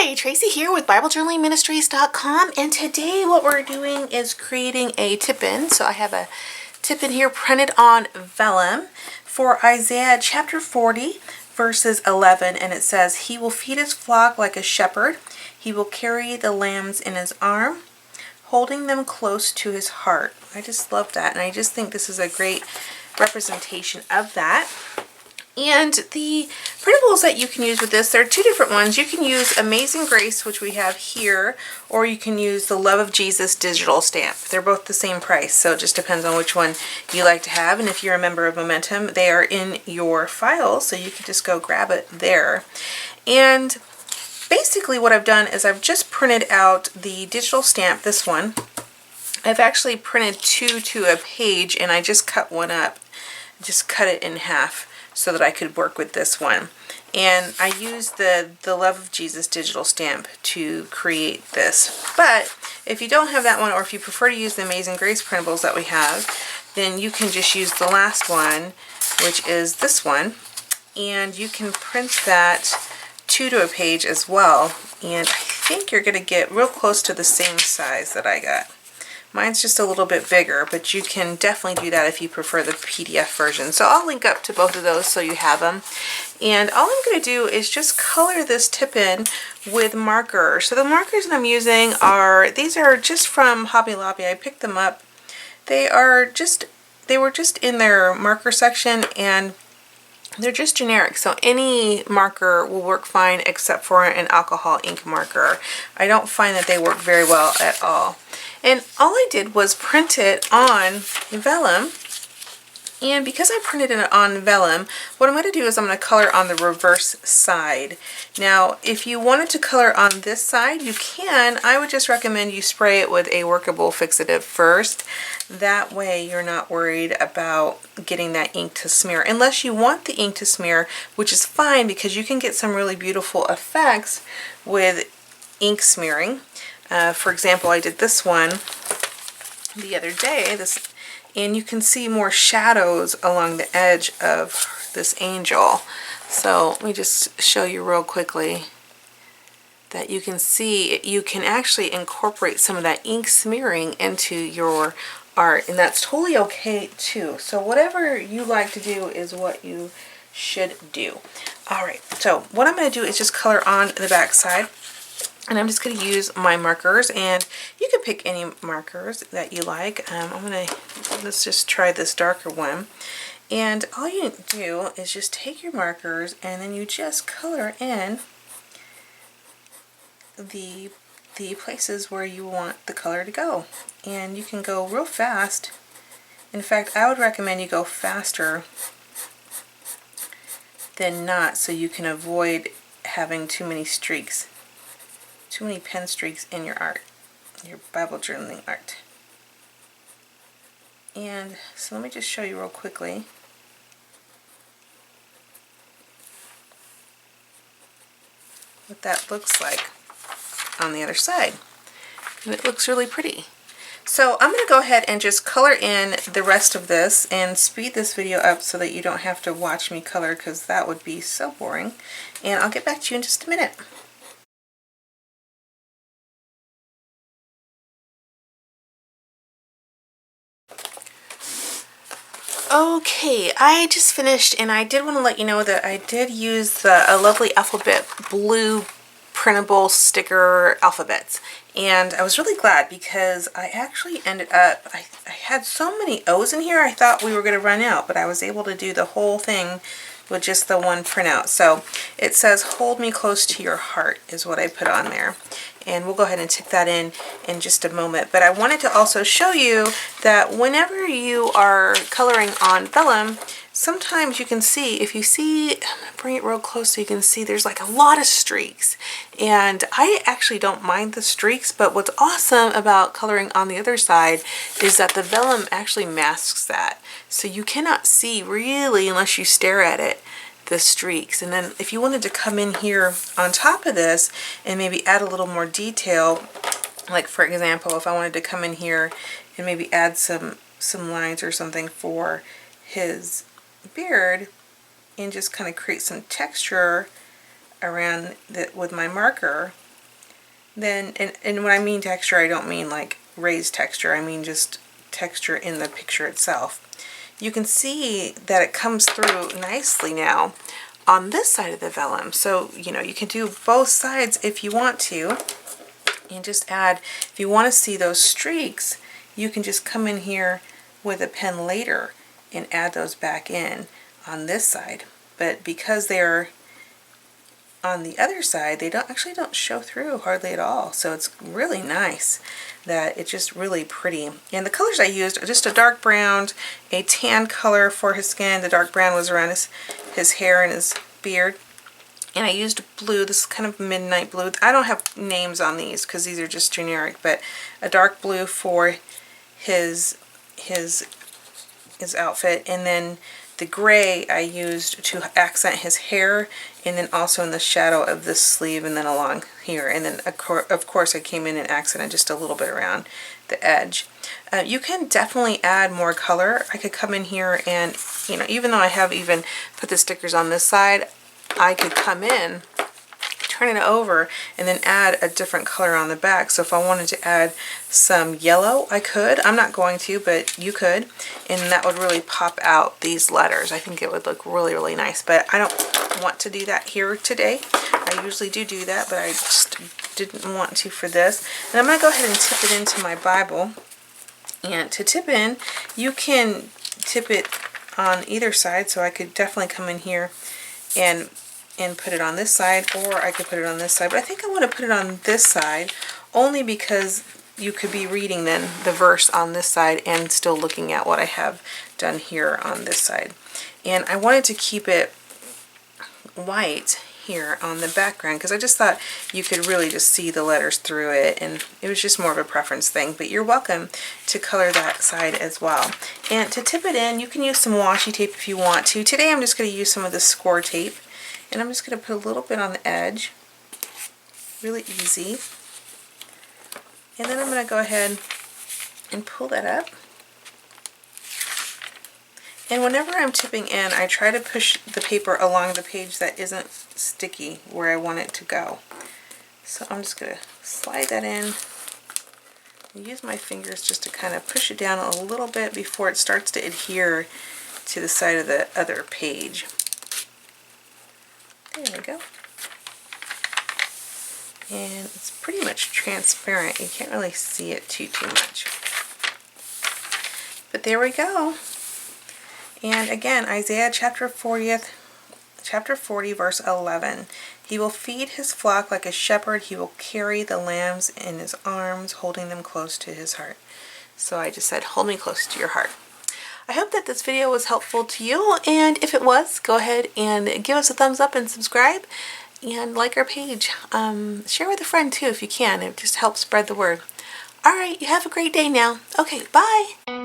Hi, Tracy here with BibleJournalingMinistries.com, and today what we're doing is creating a tip-in. So I have a tip-in here printed on vellum for Isaiah chapter 40 verses 11, and it says, "He will feed his flock like a shepherd. He will carry the lambs in his arm, holding them close to his heart." I just love that, and I just think this is a great representation of that. And the printables that you can use with this, there are two different ones. You can use Amazing Grace, which we have here, or you can use the Love of Jesus digital stamp. They're both the same price, so it just depends on which one you like to have. And if you're a member of Momentum, they are in your files, so you can just go grab it there. And basically what I've done is I've just printed out the digital stamp, this one. I've actually printed two to a page, and I just cut one up, just cut it in half, so that I could work with this one. And I used the Love of Jesus digital stamp to create this. But if you don't have that one, or if you prefer to use the Amazing Grace printables that we have, then you can just use the last one, which is this one. And you can print that two to a page as well. And I think you're going to get real close to the same size that I got. Mine's just a little bit bigger, but you can definitely do that if you prefer the PDF version. So I'll link up to both of those so you have them. And all I'm going to do is just color this tip-in with markers. So the markers that I'm using these are just from Hobby Lobby. I picked them up. They were just in their marker section, and they're just generic, so any marker will work fine except for an alcohol ink marker. I don't find that they work very well at all. And all I did was print it on vellum. And because I printed it on vellum, what I'm going to do is I'm going to color on the reverse side. Now, if you wanted to color on this side, you can. I would just recommend you spray it with a workable fixative first. That way you're not worried about getting that ink to smear. Unless you want the ink to smear, which is fine because you can get some really beautiful effects with ink smearing. For example, I did this one the other day, and you can see more shadows along the edge of this angel. So let me just show you real quickly that you can see you can actually incorporate some of that ink smearing into your art, and that's totally okay too. So whatever you like to do is what you should do. Alright, so what I'm going to do is just color on the back side. And I'm just going to use my markers, and you can pick any markers that you like. Let's just try this darker one. And all you do is just take your markers and then you just color in the places where you want the color to go. And you can go real fast. In fact, I would recommend you go faster than not, so you can avoid having too many streaks. Too many pen streaks in your art, your Bible journaling art. And so let me just show you real quickly. What that looks like on the other side. And it looks really pretty. So I'm going to go ahead and just color in the rest of this and speed this video up so that you don't have to watch me color, because that would be so boring. And I'll get back to you in just a minute. Okay, I just finished, and I did want to let you know that I did use a lovely alphabet blue printable sticker alphabets, and I was really glad because I actually ended up, I had so many O's in here I thought we were going to run out, but I was able to do the whole thing with just the one printout. So it says "Hold me close to your heart" is what I put on there. And we'll go ahead and tick that in just a moment. But I wanted to also show you that whenever you are coloring on vellum, sometimes you can see, if you see, I'm going to bring it real close so you can see there's like a lot of streaks. And I actually don't mind the streaks, but what's awesome about coloring on the other side is that the vellum actually masks that. So you cannot see really, unless you stare at it, the streaks. And then if you wanted to come in here on top of this and maybe add a little more detail, like for example, if I wanted to come in here and maybe add some lines or something for his beard and just kind of create some texture around that with my marker, then, and when I mean texture, I don't mean like raised texture, I mean just texture in the picture itself. You can see that it comes through nicely now on this side of the vellum. So, you know, you can do both sides if you want to. And just add, if you want to see those streaks, you can just come in here with a pen later and add those back in on this side. But because they're on the other side, they actually don't show through hardly at all. So it's really nice that it's just really pretty. And the colors I used are just a dark brown, a tan color for his skin. The dark brown was around his hair and his beard. And I used blue, this is kind of midnight blue. I don't have names on these because these are just generic, but a dark blue for his outfit, and then the gray I used to accent his hair, and then also in the shadow of this sleeve and then along here. And then of course I came in and accented just a little bit around the edge. You can definitely add more color. I could come in here and, you know, even though I have even put the stickers on this side, I could come in, turn it over, and then add a different color on the back. So if I wanted to add some yellow, I could. I'm not going to, but you could. And that would really pop out these letters. I think it would look really, really nice. But I don't want to do that here today. I usually do that, but I just didn't want to for this. And I'm going to go ahead and tip it into my Bible. And to tip in, you can tip it on either side. So I could definitely come in here and put it on this side, or I could put it on this side, but I think I want to put it on this side only because you could be reading then the verse on this side and still looking at what I have done here on this side. And I wanted to keep it white here on the background because I just thought you could really just see the letters through it, and it was just more of a preference thing, but you're welcome to color that side as well. And to tip it in, you can use some washi tape if you want to. Today I'm just going to use some of the score tape, and I'm just going to put a little bit on the edge, really easy. And then I'm going to go ahead and pull that up. And whenever I'm tipping in, I try to push the paper along the page that isn't sticky where I want it to go. So I'm just going to slide that in. Use my fingers just to kind of push it down a little bit before it starts to adhere to the side of the other page. There we go. And it's pretty much transparent. You can't really see it too much. But there we go. And again, Isaiah chapter 40, verse 11. He will feed his flock like a shepherd. He will carry the lambs in his arms, holding them close to his heart. So I just said, hold me close to your heart. I hope that this video was helpful to you, and if it was, go ahead and give us a thumbs up and subscribe and like our page. Share with a friend too if you can. It just helps spread the word. Alright, you have a great day now. Okay, bye!